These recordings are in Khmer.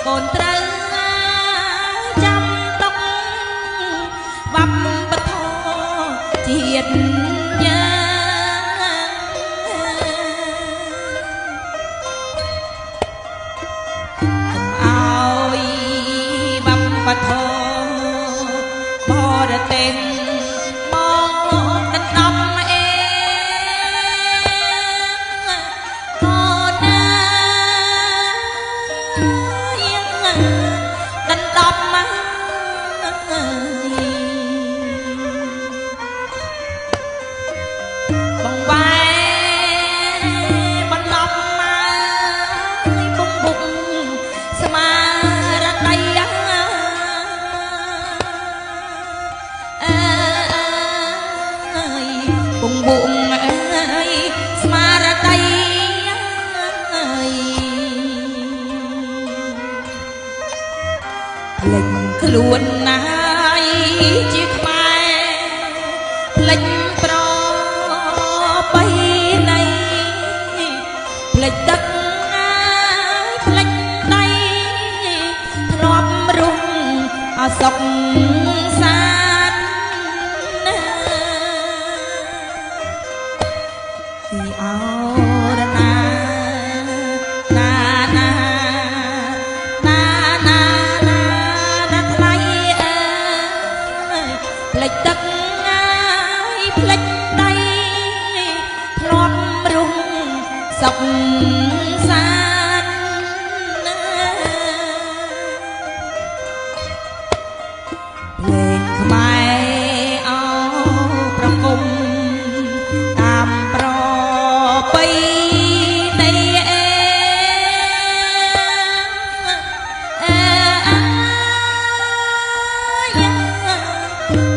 កូនត្រូវចាំទុកវប្បធម៌ជាតិយើងអើយវប្បធម៌បរទេសលេចខ្លួនណាយជាខ្មែរលេចប្របីនៃលេចទឹកលេចដៃធ្លាប់រំអសុខសានពីអរណាផ្លេចទឹកផ្លេចដៃធ្លាប់រំសុខសានភ្លេងខ្មែរអោប្រគំតាមប្របីនៃ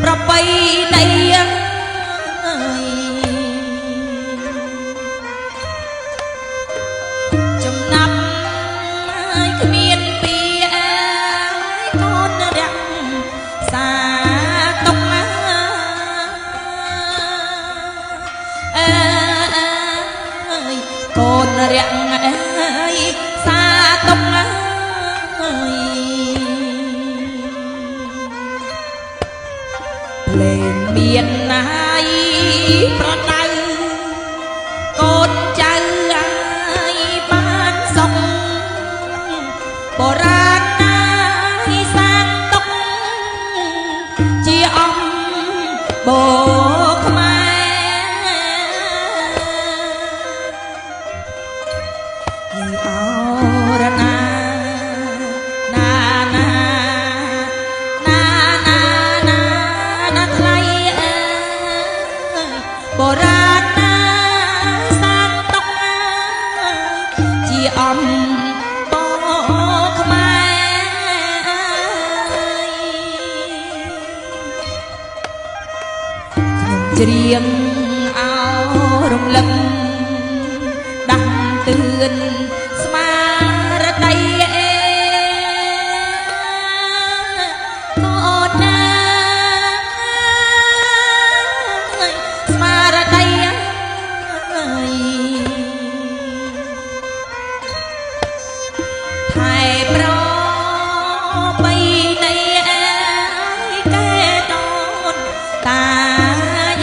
ប្របីនៃចំណាប់គ្មានពីកូនរក្សាទុកកូនរក្សាទុកលេងមានណាយប្រដៅកូនចៅឲ្យបានសុខបរាណណាយសាងទុកជាអំបូខ្មែរអរណាបរាណណាសាងទុកជាអំបូខ្មែរខ្ញុំច្រៀងអោរំលឹកដាស់តឿនស្មារតីកូនណាស្មារតីថែប្របីនៃកែដូនតា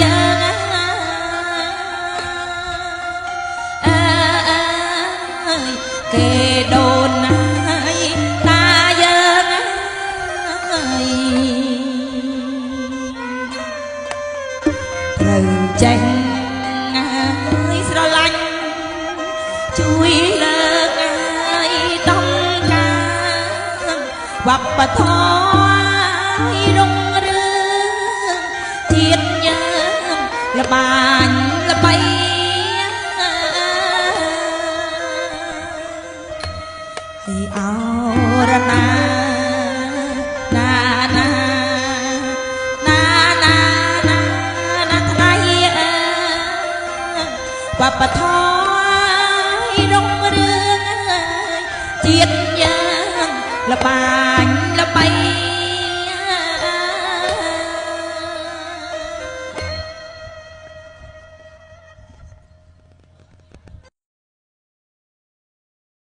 យើងកែដូនតាយើងត្រូវចេះស្រឡាញ់ជួយលើកឲ្យតំការវប្បធម៌រុងរឿងជាតិយើងល្បាញល្បីឲ្យអរណាថ្ងៃវប្បធម៌រុងរឿងជាតិយើងល្បា